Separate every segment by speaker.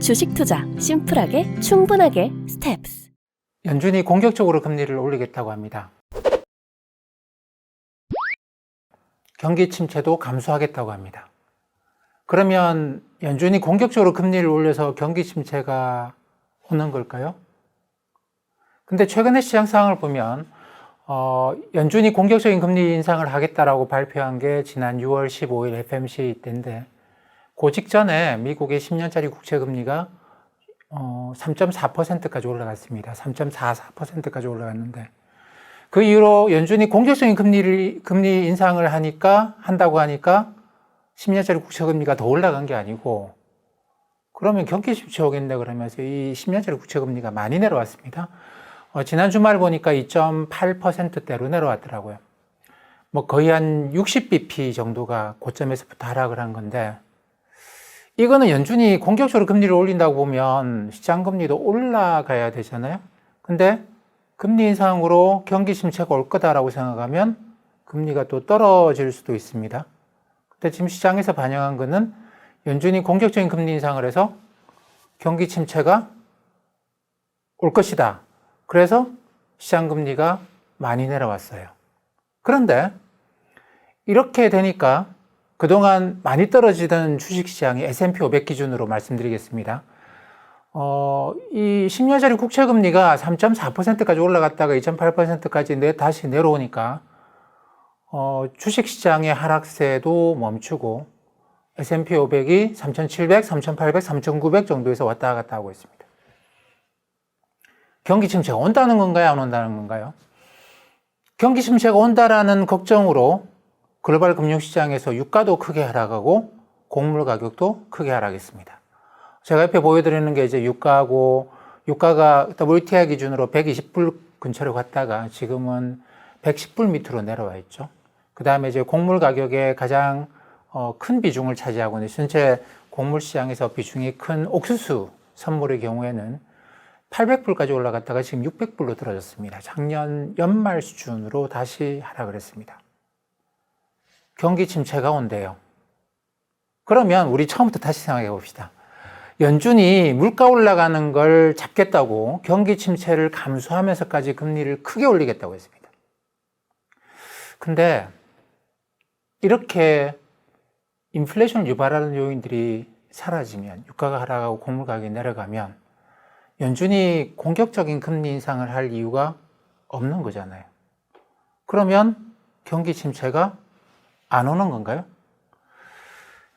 Speaker 1: 주식 투자 심플하게 충분하게 스텝스.
Speaker 2: 연준이 공격적으로 금리를 올리겠다고 합니다. 경기 침체도 감수하겠다고 합니다. 그러면 연준이 공격적으로 금리를 올려서 경기 침체가 오는 걸까요? 근데 최근의 시장 상황을 보면 연준이 공격적인 금리 인상을 하겠다라고 발표한 게 지난 6월 15일 FMC 때인데 그 직전에 미국의 10년짜리 국채금리가 3.4%까지 올라갔습니다. 3.44%까지 올라갔는데 그 이후로 연준이 공격적인 금리 인상을 한다고 하니까 10년짜리 국채금리가 더 올라간 게 아니고 그러면 경기 침체 오겠네 그러면서 이 10년짜리 국채금리가 많이 내려왔습니다. 지난 주말 보니까 2.8%대로 내려왔더라고요. 뭐 거의 한 60bp 정도가 고점에서부터 하락을 한 건데 이거는 연준이 공격적으로 금리를 올린다고 보면 시장 금리도 올라가야 되잖아요. 근데 금리 인상으로 경기 침체가 올 거다라고 생각하면 금리가 또 떨어질 수도 있습니다. 근데 지금 시장에서 반영한 거는 연준이 공격적인 금리 인상을 해서 경기 침체가 올 것이다. 그래서 시장 금리가 많이 내려왔어요. 그런데 이렇게 되니까 그동안 많이 떨어지던 주식시장이 S&P 500 기준으로 말씀드리겠습니다. 이 10년짜리 국채금리가 3.4%까지 올라갔다가 2.8%까지 다시 내려오니까 주식시장의 하락세도 멈추고 S&P 500이 3,700, 3,800, 3,900 정도에서 왔다 갔다 하고 있습니다. 경기 침체가 온다는 건가요? 안 온다는 건가요? 경기 침체가 온다라는 걱정으로 글로벌 금융시장에서 유가도 크게 하락하고 곡물 가격도 크게 하락했습니다. 제가 옆에 보여드리는 게 이제 유가가 WTI 기준으로 120불 근처로 갔다가 지금은 110불 밑으로 내려와 있죠. 그 다음에 이제 곡물 가격에 가장 큰 비중을 차지하고 있는 전체 곡물 시장에서 비중이 큰 옥수수 선물의 경우에는 800불까지 올라갔다가 지금 600불로 떨어졌습니다. 작년 연말 수준으로 다시 하락을 했습니다. 경기 침체가 온대요. 그러면 우리 처음부터 다시 생각해 봅시다. 연준이 물가 올라가는 걸 잡겠다고 경기 침체를 감수하면서까지 금리를 크게 올리겠다고 했습니다. 근데 이렇게 인플레이션을 유발하는 요인들이 사라지면 유가가 하락하고 곡물 가격이 내려가면 연준이 공격적인 금리 인상을 할 이유가 없는 거잖아요. 그러면 경기 침체가 안 오는 건가요?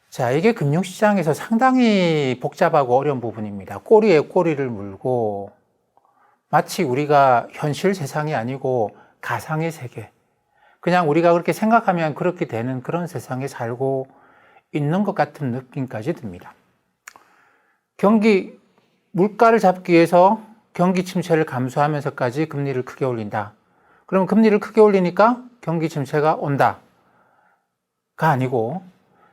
Speaker 2: 자, 이게 금융시장에서 상당히 복잡하고 어려운 부분입니다. 꼬리에 꼬리를 물고 마치 우리가 현실 세상이 아니고 가상의 세계, 그냥 우리가 그렇게 생각하면 그렇게 되는 그런 세상에 살고 있는 것 같은 느낌까지 듭니다. 물가를 잡기 위해서 경기 침체를 감수하면서까지 금리를 크게 올린다. 그럼 금리를 크게 올리니까 경기 침체가 온다. 가 아니고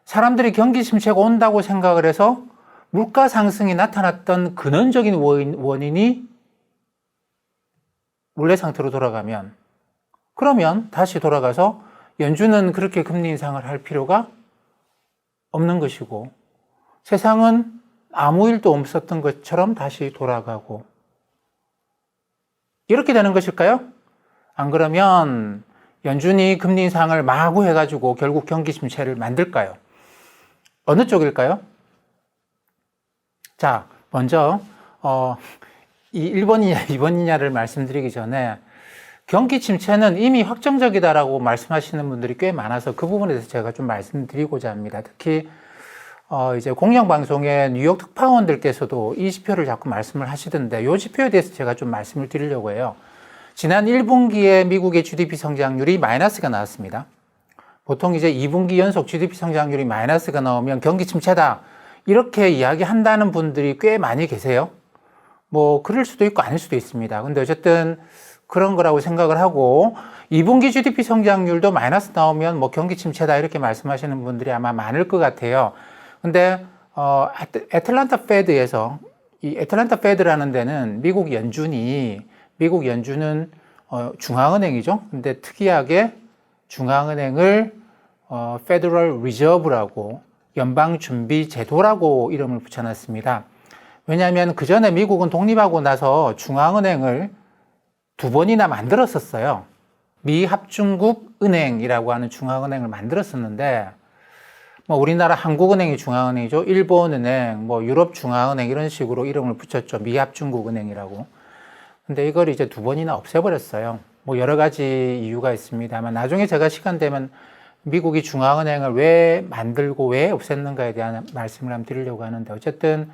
Speaker 2: 사람들이 경기 침체가 온다고 생각을 해서 물가 상승이 나타났던 근원적인 원인이 원래 상태로 돌아가면 그러면 다시 돌아가서 연준은 그렇게 금리 인상을 할 필요가 없는 것이고 세상은 아무 일도 없었던 것처럼 다시 돌아가고 이렇게 되는 것일까요? 안 그러면 연준이 금리 인상을 마구 해가지고 결국 경기 침체를 만들까요? 어느 쪽일까요? 자, 먼저 이 1번이냐 2번이냐를 말씀드리기 전에 경기 침체는 이미 확정적이다라고 말씀하시는 분들이 꽤 많아서 그 부분에 대해서 제가 좀 말씀드리고자 합니다. 특히 이제 공영방송의 뉴욕 특파원들께서도 이 지표를 자꾸 말씀을 하시던데 이 지표에 대해서 제가 좀 말씀을 드리려고 해요. 지난 1분기에 미국의 GDP 성장률이 마이너스가 나왔습니다. 보통 이제 2분기 연속 GDP 성장률이 마이너스가 나오면 경기 침체다. 이렇게 이야기한다는 분들이 꽤 많이 계세요. 뭐, 그럴 수도 있고 아닐 수도 있습니다. 근데 어쨌든 그런 거라고 생각을 하고 2분기 GDP 성장률도 마이너스 나오면 뭐 경기 침체다. 이렇게 말씀하시는 분들이 아마 많을 것 같아요. 근데, 애틀란타 페드에서 이 애틀란타 페드라는 데는 미국 연준은 중앙은행이죠. 근데 특이하게 중앙은행을 Federal Reserve라고 연방준비제도라고 이름을 붙여놨습니다. 왜냐하면 그 전에 미국은 독립하고 나서 중앙은행을 2번이나 만들었었어요. 미합중국 은행이라고 하는 중앙은행을 만들었었는데, 뭐 우리나라 한국은행이 중앙은행이죠. 일본은행, 뭐 유럽중앙은행 이런 식으로 이름을 붙였죠. 미합중국은행이라고. 근데 이걸 이제 2번이나 없애버렸어요. 뭐 여러 가지 이유가 있습니다만 나중에 제가 시간 되면 미국이 중앙은행을 왜 만들고 왜 없앴는가에 대한 말씀을 한번 드리려고 하는데, 어쨌든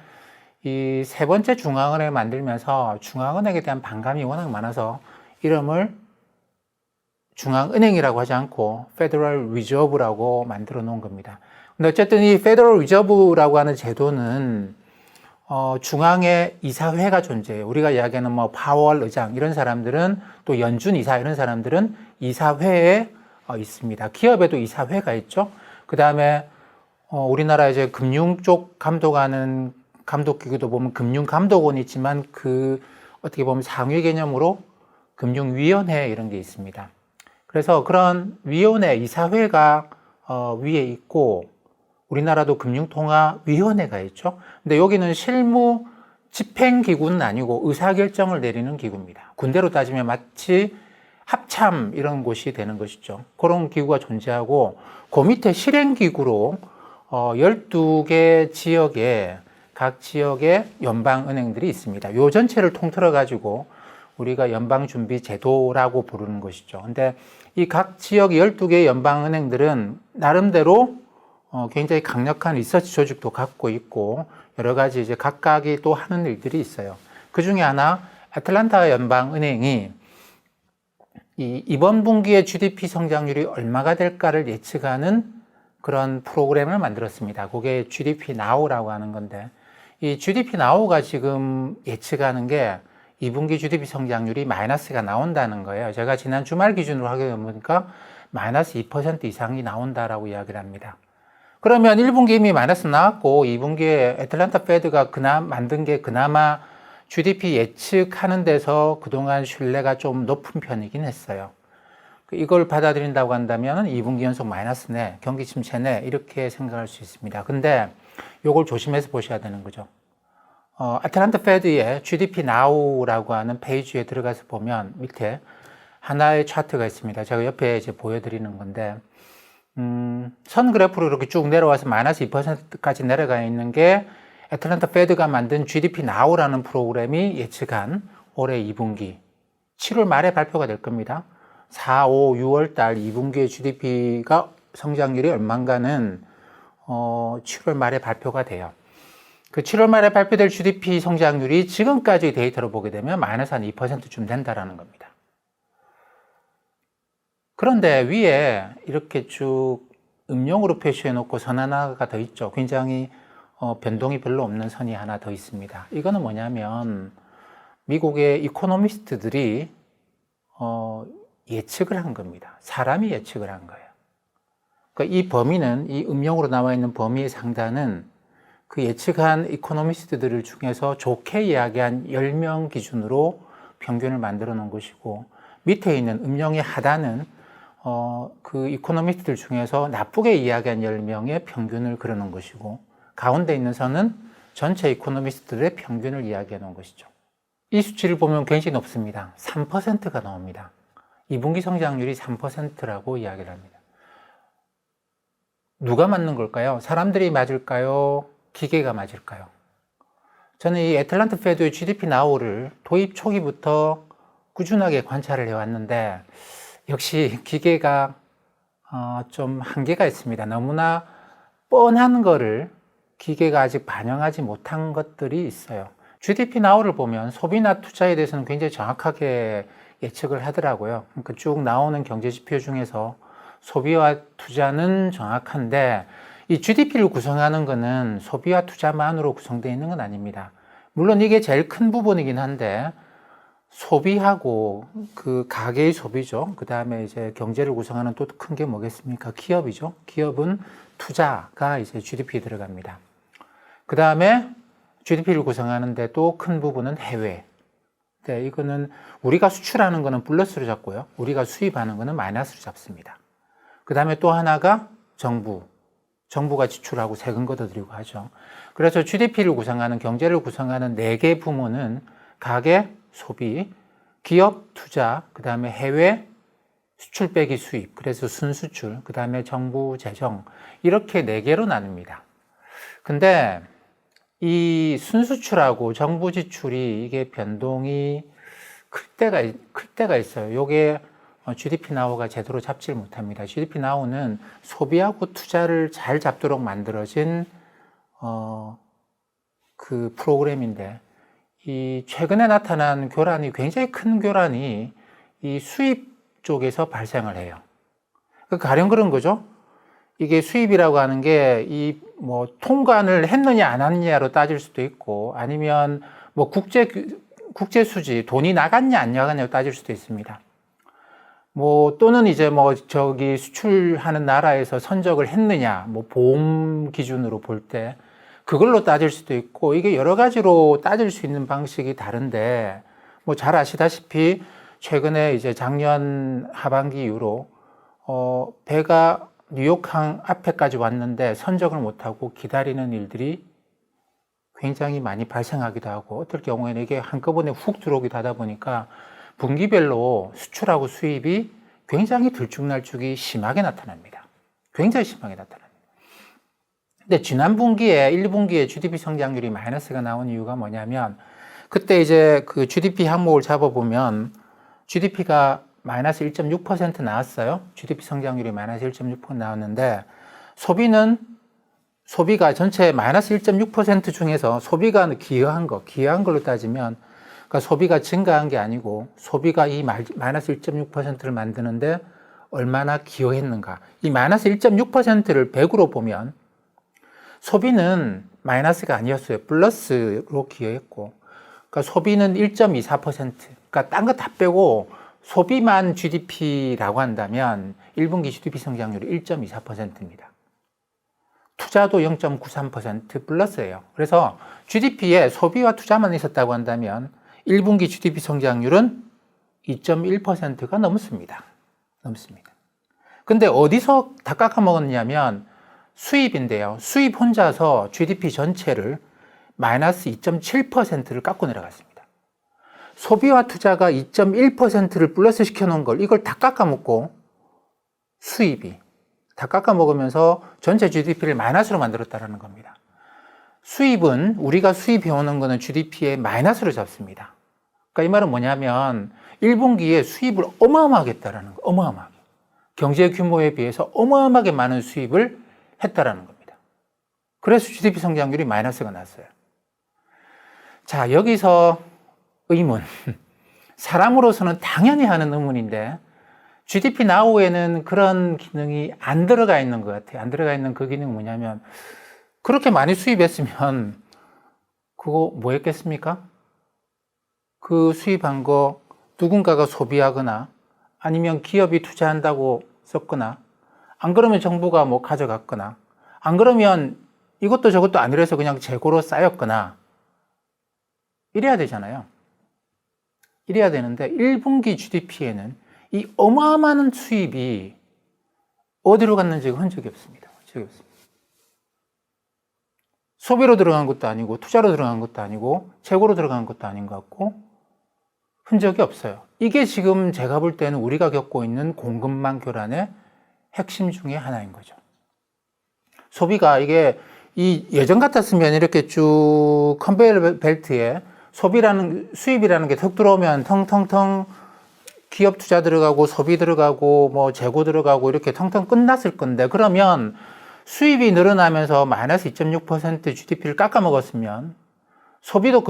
Speaker 2: 이 3번째 중앙은행을 만들면서 중앙은행에 대한 반감이 워낙 많아서 이름을 중앙은행이라고 하지 않고 페더럴 리저브라고 만들어 놓은 겁니다. 근데 어쨌든 이 페더럴 리저브라고 하는 제도는 중앙에 이사회가 존재해요. 우리가 이야기하는 뭐 파월 의장 이런 사람들은, 또 연준 이사 이런 사람들은 이사회에 있습니다. 기업에도 이사회가 있죠. 그 다음에 우리나라 이제 금융 쪽 감독하는 감독기구도 보면 금융감독원이 있지만 그 어떻게 보면 상위 개념으로 금융위원회 이런 게 있습니다. 그래서 그런 위원회, 이사회가 위에 있고, 우리나라도 금융통화위원회가 있죠. 근데 여기는 실무 집행기구는 아니고 의사결정을 내리는 기구입니다. 군대로 따지면 마치 합참 이런 곳이 되는 것이죠. 그런 기구가 존재하고, 그 밑에 실행기구로 12개 지역에 각 지역의 연방은행들이 있습니다. 요 전체를 통틀어 가지고 우리가 연방준비제도라고 부르는 것이죠. 근데 이 각 지역 12개의 연방은행들은 나름대로 굉장히 강력한 리서치 조직도 갖고 있고, 여러 가지 이제 각각이 또 하는 일들이 있어요. 그 중에 하나, 애틀랜타 연방은행이 이번 분기의 GDP 성장률이 얼마가 될까를 예측하는 그런 프로그램을 만들었습니다. 그게 GDP Now라고 하는 건데, 이 GDP Now가 지금 예측하는 게 2분기 GDP 성장률이 마이너스가 나온다는 거예요. 제가 지난 주말 기준으로 하게 보니까 마이너스 2% 이상이 나온다라고 이야기를 합니다. 그러면 1분기 이미 마이너스 나왔고 2분기에 애틀랜타 페드가 만든 게 그나마 GDP 예측하는 데서 그동안 신뢰가 좀 높은 편이긴 했어요. 이걸 받아들인다고 한다면 2분기 연속 마이너스네, 경기 침체네, 이렇게 생각할 수 있습니다. 근데 이걸 조심해서 보셔야 되는 거죠. 애틀랜타 페드의 GDP Now라고 하는 페이지에 들어가서 보면 밑에 하나의 차트가 있습니다. 제가 옆에 이제 보여드리는 건데, 선 그래프로 이렇게 쭉 내려와서 마이너스 2%까지 내려가 있는 게 애틀랜타 페드가 만든 GDP Now라는 프로그램이 예측한 올해 2분기 7월 말에 발표가 될 겁니다. 4, 5, 6월 달 2분기의 GDP가 성장률이 얼마인가는 7월 말에 발표가 돼요. 그 7월 말에 발표될 GDP 성장률이 지금까지 데이터로 보게 되면 마이너스 한 2%쯤 된다라는 겁니다. 그런데 위에 이렇게 쭉 음영으로 표시해 놓고 선 하나가 더 있죠. 굉장히 변동이 별로 없는 선이 하나 더 있습니다. 이거는 뭐냐면 미국의 이코노미스트들이 예측을 한 겁니다. 사람이 예측을 한 거예요. 그러니까 이 범위는, 이 음영으로 나와 있는 범위의 상단은 그 예측한 이코노미스트들 중에서 좋게 이야기한 10명 기준으로 평균을 만들어 놓은 것이고, 밑에 있는 음영의 하단은 그 이코노미스트들 중에서 나쁘게 이야기한 10명의 평균을 그려 놓은 것이고, 가운데 있는 선은 전체 이코노미스트들의 평균을 이야기해 놓은 것이죠. 이 수치를 보면 굉장히 높습니다. 3%가 나옵니다. 2분기 성장률이 3%라고 이야기를 합니다. 누가 맞는 걸까요? 사람들이 맞을까요? 기계가 맞을까요? 저는 이 애틀랜타 페드의 GDP Now를 도입 초기부터 꾸준하게 관찰을 해왔는데, 역시 기계가 좀 한계가 있습니다. 너무나 뻔한 거를 기계가 아직 반영하지 못한 것들이 있어요. GDP Now를 보면 소비나 투자에 대해서는 굉장히 정확하게 예측을 하더라고요. 그러니까 쭉 나오는 경제 지표 중에서 소비와 투자는 정확한데, 이 GDP를 구성하는 것은 소비와 투자만으로 구성되어 있는 건 아닙니다. 물론 이게 제일 큰 부분이긴 한데, 소비하고 그 가계의 소비죠. 그 다음에 이제 경제를 구성하는 또 큰 게 뭐겠습니까? 기업이죠. 기업은 투자가 이제 GDP에 들어갑니다. 그 다음에 GDP를 구성하는데 또 큰 부분은 해외. 네, 이거는 우리가 수출하는 거는 플러스로 잡고요. 우리가 수입하는 거는 마이너스로 잡습니다. 그 다음에 또 하나가 정부가 지출하고 세금 걷어들이고 하죠. 그래서 GDP를 구성하는, 경제를 구성하는 4개 부문은 가계, 소비, 기업, 투자, 그 다음에 해외, 수출 빼기 수입, 그래서 순수출, 그 다음에 정부 재정, 이렇게 4개로 나눕니다. 근데 이 순수출하고 정부 지출이 이게 변동이 클 때가 있어요. 요게 GDP 나우가 제대로 잡지를 못합니다. GDP 나우는 소비하고 투자를 잘 잡도록 만들어진 그 프로그램인데, 이 최근에 나타난 교란이, 굉장히 큰 교란이 이 수입 쪽에서 발생을 해요. 가령 그런 거죠. 이게 수입이라고 하는 게 이 뭐 통관을 했느냐 안 했느냐로 따질 수도 있고, 아니면 뭐 국제 수지, 돈이 나갔냐 안 나갔냐로 따질 수도 있습니다. 뭐 또는 이제 뭐 저기 수출하는 나라에서 선적을 했느냐, 뭐 보험 기준으로 볼 때 그걸로 따질 수도 있고, 이게 여러 가지로 따질 수 있는 방식이 다른데, 뭐 잘 아시다시피 최근에 이제 작년 하반기 이후로 배가 뉴욕항 앞에까지 왔는데 선적을 못하고 기다리는 일들이 굉장히 많이 발생하기도 하고, 어떨 경우에는 이게 한꺼번에 훅 들어오기도 하다 보니까 분기별로 수출하고 수입이 굉장히 들쭉날쭉이 심하게 나타납니다. 굉장히 심하게 나타납니다. 근데 지난 분기에, 1분기에 GDP 성장률이 마이너스가 나온 이유가 뭐냐면, 그때 이제 그 GDP 항목을 잡아보면 GDP가 마이너스 1.6% 나왔어요. GDP 성장률이 마이너스 1.6% 나왔는데, 소비가 전체 마이너스 1.6% 중에서 소비가 기여한 걸로 따지면, 그러니까 소비가 증가한 게 아니고 소비가 이 마이너스 1.6%를 만드는데 얼마나 기여했는가. 이 마이너스 1.6%를 100으로 보면 소비는 마이너스가 아니었어요. 플러스로 기여했고, 그러니까 소비는 1.24%. 그러니까 딴 거 다 빼고 소비만 GDP라고 한다면 1분기 GDP 성장률이 1.24%입니다. 투자도 0.93% 플러스예요. 그래서 GDP에 소비와 투자만 있었다고 한다면 1분기 GDP 성장률은 2.1%가 넘습니다. 근데 어디서 다 깎아먹었냐면 수입인데요. 수입 혼자서 GDP 전체를 마이너스 2.7%를 깎고 내려갔습니다. 소비와 투자가 2.1%를 플러스 시켜놓은 걸, 이걸 다 깎아먹고 수입이 다 깎아먹으면서 전체 GDP를 마이너스로 만들었다는 겁니다. 수입은, 우리가 수입해오는 거는 GDP에 마이너스로 잡습니다. 그러니까 이 말은 뭐냐면 1분기에 수입을 어마어마하게 했다라는 거, 어마어마하게. 경제 규모에 비해서 어마어마하게 많은 수입을 했다라는 겁니다. 그래서 GDP 성장률이 마이너스가 났어요. 자, 여기서 의문. 사람으로서는 당연히 하는 의문인데, GDP 나우에는 그런 기능이 안 들어가 있는 것 같아요. 안 들어가 있는 그 기능은 뭐냐면, 그렇게 많이 수입했으면 그거 뭐 했겠습니까? 그 수입한 거 누군가가 소비하거나, 아니면 기업이 투자한다고 썼거나, 안 그러면 정부가 뭐 가져갔거나, 안 그러면 이것도 저것도 아니라서 그냥 재고로 쌓였거나, 이래야 되잖아요. 이래야 되는데 1분기 GDP에는 이 어마어마한 수입이 어디로 갔는지 흔적이 없습니다. 소비로 들어간 것도 아니고 투자로 들어간 것도 아니고 재고로 들어간 것도 아닌 것 같고 흔적이 없어요. 이게 지금 제가 볼 때는 우리가 겪고 있는 공급망 교란의 핵심 중에 하나인 거죠. 소비가 이게 이 예전 같았으면 이렇게 쭉 컨베이어 벨트에 수입이라는 게 턱 들어오면 텅텅텅 기업 투자 들어가고 소비 들어가고 뭐 재고 들어가고 이렇게 텅텅 끝났을 건데, 그러면 수입이 늘어나면서 마이너스 2.6% GDP를 깎아먹었으면 소비도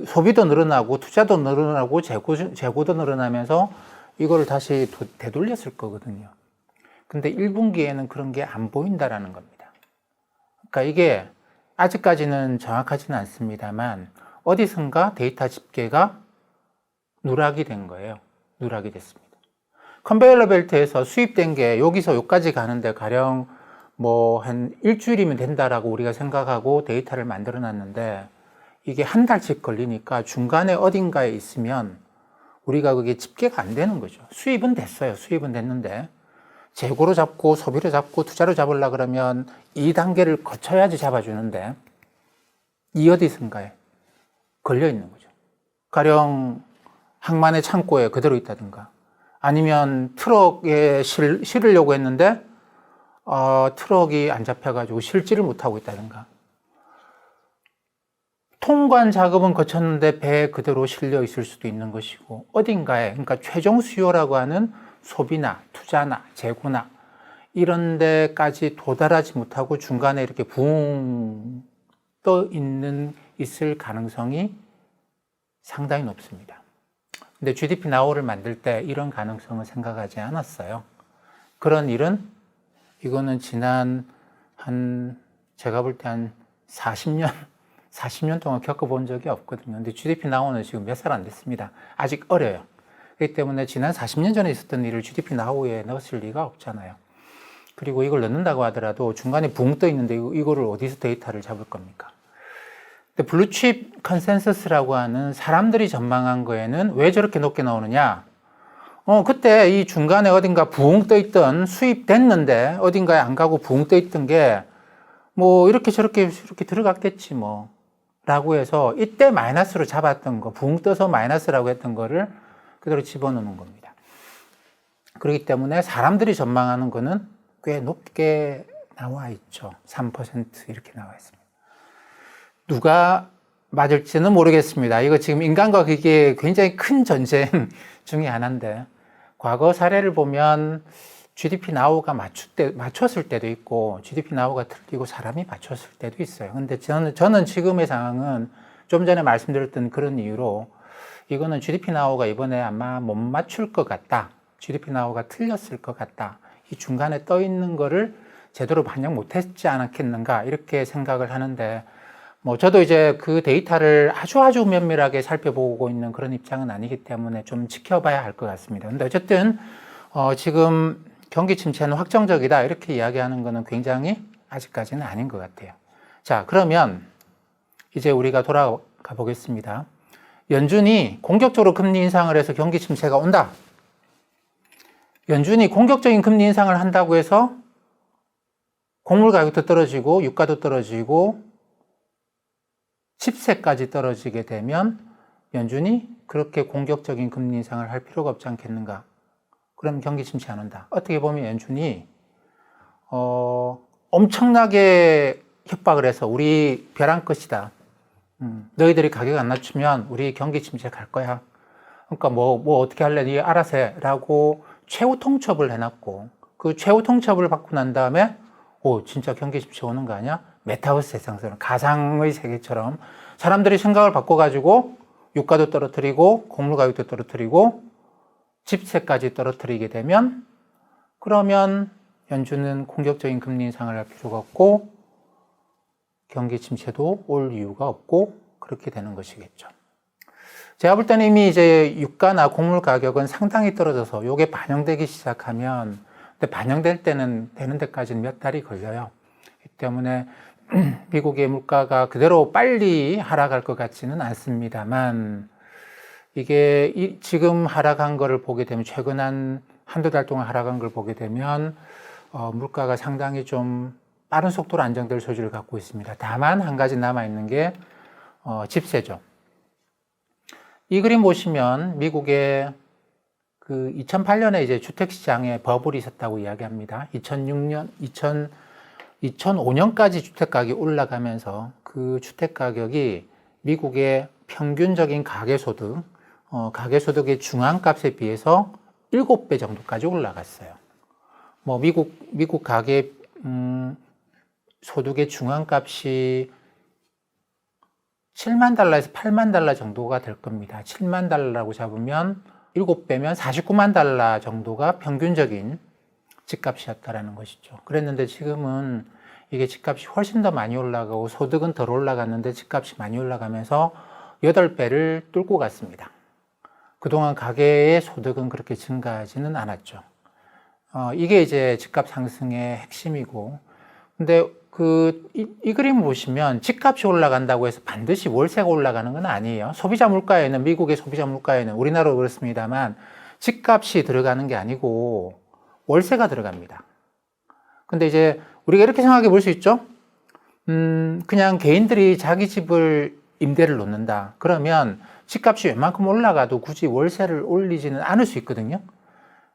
Speaker 2: 소비도 늘어나고 투자도 늘어나고 재고도 늘어나면서 이거를 다시 되돌렸을 거거든요. 근데 1분기에는 그런 게 안 보인다라는 겁니다. 그러니까 이게 아직까지는 정확하지는 않습니다만 어디선가 데이터 집계가 누락이 된 거예요. 누락이 됐습니다. 컨베이어 벨트에서 수입된 게 여기서 여기까지 가는데 가령 뭐 한 일주일이면 된다라고 우리가 생각하고 데이터를 만들어 놨는데, 이게 한 달씩 걸리니까 중간에 어딘가에 있으면 우리가 그게 집계가 안 되는 거죠. 수입은 됐어요. 수입은 됐는데 재고로 잡고 소비로 잡고 투자로 잡으려고 그러면 이 단계를 거쳐야지 잡아주는데 이 어디선가에 걸려 있는 거죠. 가령 항만의 창고에 그대로 있다든가, 아니면 트럭에 실으려고 했는데 트럭이 안 잡혀가지고 실지를 못하고 있다든가, 통관 작업은 거쳤는데 배에 그대로 실려 있을 수도 있는 것이고, 어딘가에, 그러니까 최종 수요라고 하는 소비나 투자나 재고나 이런 데까지 도달하지 못하고 중간에 이렇게 붕 떠 있을 가능성이 상당히 높습니다. 근데 GDP 나우를 만들 때 이런 가능성을 생각하지 않았어요. 그런 일은, 이거는 지난 제가 볼 때 한 40년 동안 겪어본 적이 없거든요. 근데 GDP 나우는 지금 몇 살 안 됐습니다. 아직 어려요. 그렇기 때문에 지난 40년 전에 있었던 일을 GDP 나우에 넣었을 리가 없잖아요. 그리고 이걸 넣는다고 하더라도 중간에 붕 떠 있는데 이거를 어디서 데이터를 잡을 겁니까? 근데 블루칩 컨센서스라고 하는 사람들이 전망한 거에는 왜 저렇게 높게 나오느냐? 그때 이 중간에 어딘가 붕 떠 있던, 수입됐는데 어딘가에 안 가고 붕 떠 있던 게 뭐 이렇게 저렇게 들어갔겠지 뭐 라고 해서, 이때 마이너스로 잡았던 거, 붕 떠서 마이너스라고 했던 거를 그대로 집어넣는 겁니다. 그렇기 때문에 사람들이 전망하는 거는 꽤 높게 나와 있죠. 3% 이렇게 나와 있습니다. 누가 맞을지는 모르겠습니다. 이거 지금 인간과 그게 굉장히 큰 전쟁 중에 하나인데, 과거 사례를 보면 GDP 나우가 맞췄을 때도 있고, GDP 나우가 틀리고 사람이 맞췄을 때도 있어요. 근데 저는 지금의 상황은 좀 전에 말씀드렸던 그런 이유로, 이거는 GDP 나우가 이번에 아마 못 맞출 것 같다, GDP 나우가 틀렸을 것 같다, 이 중간에 떠 있는 거를 제대로 반영 못했지 않았겠는가, 이렇게 생각을 하는데, 뭐 저도 이제 그 데이터를 아주 면밀하게 살펴보고 있는 그런 입장은 아니기 때문에 좀 지켜봐야 할 것 같습니다. 근데 어쨌든 지금 경기 침체는 확정적이다, 이렇게 이야기하는 거는 굉장히 아직까지는 아닌 것 같아요. 자, 그러면 이제 우리가 돌아가 보겠습니다. 연준이 공격적으로 금리 인상을 해서 경기 침체가 온다. 연준이 공격적인 금리 인상을 한다고 해서 곡물 가격도 떨어지고 유가도 떨어지고 집세까지 떨어지게 되면 연준이 그렇게 공격적인 금리 인상을 할 필요가 없지 않겠는가? 그럼 경기 침체 안 온다. 어떻게 보면 연준이 엄청나게 협박을 해서 우리 벼랑 끝이다. 너희들이 가격 안 낮추면 우리 경기 침체 갈 거야. 그러니까 뭐 어떻게 할래? 니 알아서 해. 라고 최후 통첩을 해놨고, 그 최후 통첩을 받고 난 다음에 진짜 경기 침체 오는 거 아니야? 메타버스 세상처럼, 가상의 세계처럼 사람들이 생각을 바꿔가지고 유가도 떨어뜨리고 곡물 가격도 떨어뜨리고 집세까지 떨어뜨리게 되면, 그러면 연준은 공격적인 금리 인상을 할 필요가 없고 경기 침체도 올 이유가 없고 그렇게 되는 것이겠죠. 제가 볼 때는 이미 이제 유가나 곡물 가격은 상당히 떨어져서 이게 반영되기 시작하면, 근데 반영될 때는 되는 데까지는 몇 달이 걸려요. 그렇기 때문에 미국의 물가가 그대로 빨리 하락할 것 같지는 않습니다만, 이게 지금 하락한 거를 보게 되면, 최근 한두 달 동안 하락한 걸 보게 되면 물가가 상당히 좀 빠른 속도로 안정될 소지를 갖고 있습니다. 다만 한 가지 남아있는 게 집세죠. 이 그림 보시면 미국의 그 2008년에 이제 주택시장에 버블이 있었다고 이야기합니다. 2005년까지 주택가격이 올라가면서 그 주택가격이 미국의 평균적인 가계소득, 가계소득의 중앙값에 비해서 7배 정도까지 올라갔어요. 뭐 미국 가계 소득의 중앙값이 7만 달러에서 8만 달러 정도가 될 겁니다. 7만 달러라고 잡으면 7배면 49만 달러 정도가 평균적인 집값이었다라는 것이죠. 그랬는데 지금은 이게 집값이 훨씬 더 많이 올라가고 소득은 덜 올라갔는데 집값이 많이 올라가면서 8배를 뚫고 갔습니다. 그동안 가계의 소득은 그렇게 증가하지는 않았죠. 이게 이제 집값 상승의 핵심이고, 근데 이 그림 보시면 집값이 올라간다고 해서 반드시 월세가 올라가는 건 아니에요. 소비자 물가에는, 미국의 소비자 물가에는, 우리나라도 그렇습니다만 집값이 들어가는 게 아니고 월세가 들어갑니다. 근데 이제 우리가 이렇게 생각해 볼 수 있죠. 그냥 개인들이 자기 집을 임대를 놓는다. 그러면 집값이 웬만큼 올라가도 굳이 월세를 올리지는 않을 수 있거든요.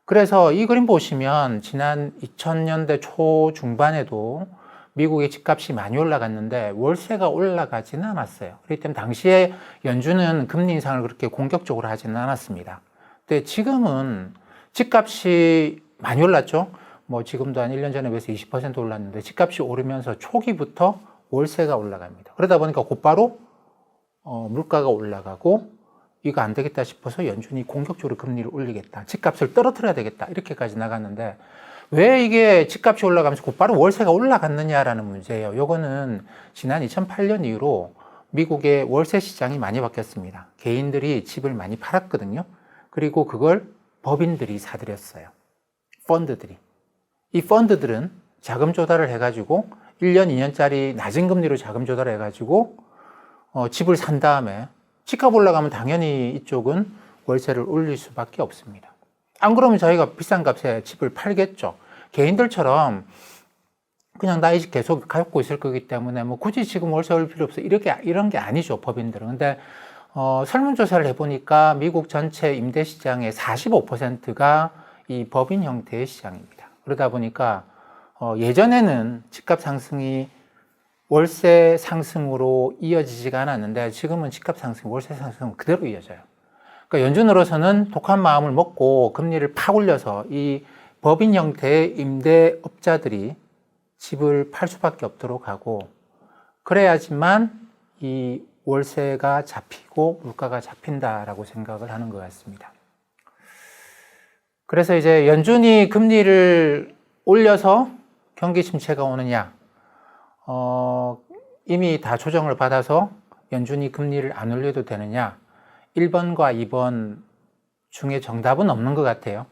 Speaker 2: 그래서 이 그림 보시면 지난 2000년대 초중반에도 미국의 집값이 많이 올라갔는데 월세가 올라가지는 않았어요. 그렇기 때문에 당시에 연준은 금리 인상을 그렇게 공격적으로 하지는 않았습니다. 근데 지금은 집값이 많이 올랐죠. 뭐 지금도 한 1년 전에 비해서 20% 올랐는데 집값이 오르면서 초기부터 월세가 올라갑니다. 그러다 보니까 곧바로 물가가 올라가고 이거 안 되겠다 싶어서 연준이 공격적으로 금리를 올리겠다. 집값을 떨어뜨려야 되겠다. 이렇게까지 나갔는데 왜 이게 집값이 올라가면서 곧바로 월세가 올라갔느냐라는 문제예요. 요거는 지난 2008년 이후로 미국의 월세 시장이 많이 바뀌었습니다. 개인들이 집을 많이 팔았거든요. 그리고 그걸 법인들이 사들였어요. 펀드들이. 이 펀드들은 자금 조달을 해가지고 1년, 2년짜리 낮은 금리로 자금 조달을 해가지고 집을 산 다음에 집값 올라가면 당연히 이쪽은 월세를 올릴 수밖에 없습니다. 안 그러면 저희가 비싼 값에 집을 팔겠죠. 개인들처럼 그냥 나 이 집 계속 갖고 있을 거기 때문에 뭐 굳이 지금 월세 올릴 필요 없어. 이런 게 아니죠, 법인들은. 근데 설문조사를 해보니까 미국 전체 임대시장의 45%가 이 법인 형태의 시장입니다. 그러다 보니까 예전에는 집값 상승이 월세 상승으로 이어지지가 않았는데 지금은 집값 상승, 월세 상승은 그대로 이어져요. 그러니까 연준으로서는 독한 마음을 먹고 금리를 팍 올려서 이 법인 형태의 임대업자들이 집을 팔 수밖에 없도록 하고 그래야지만 이 월세가 잡히고 물가가 잡힌다라고 생각을 하는 것 같습니다. 그래서 이제 연준이 금리를 올려서 경기 침체가 오느냐? 이미 다 조정을 받아서 연준이 금리를 안 올려도 되느냐? 1번과 2번 중에 정답은 없는 것 같아요.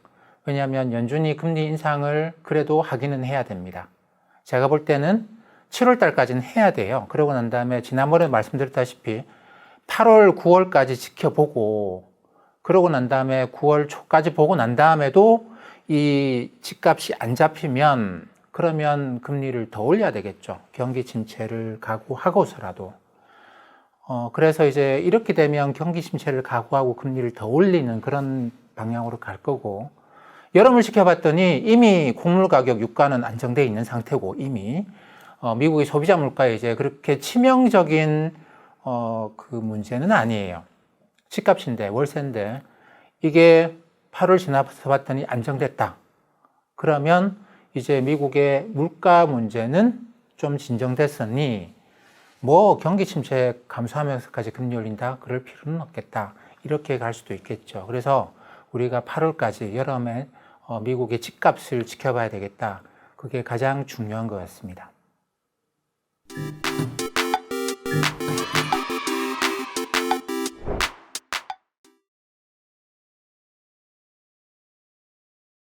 Speaker 2: 왜냐하면 연준이 금리 인상을 그래도 하기는 해야 됩니다. 제가 볼 때는 7월 달까지는 해야 돼요. 그러고 난 다음에 지난번에 말씀드렸다시피 8월, 9월까지 지켜보고 그러고 난 다음에 9월 초까지 보고 난 다음에도 이 집값이 안 잡히면 그러면 금리를 더 올려야 되겠죠. 경기 침체를 각오하고서라도. 그래서 이제 이렇게 되면 경기 침체를 각오하고 금리를 더 올리는 그런 방향으로 갈 거고 여름을 지켜봤더니 이미 곡물 가격 유가는 안정되어 있는 상태고 이미 미국의 소비자 물가에 이제 그렇게 치명적인 그 문제는 아니에요. 집값인데 월세인데 이게 8월 지나서 봤더니 안정됐다. 그러면 이제 미국의 물가 문제는 좀 진정됐으니 뭐 경기 침체 감소하면서까지 금리 올린다? 그럴 필요는 없겠다. 이렇게 갈 수도 있겠죠. 그래서 우리가 8월까지 여름에 미국의 집값을 지켜봐야 되겠다. 그게 가장 중요한 것 같습니다.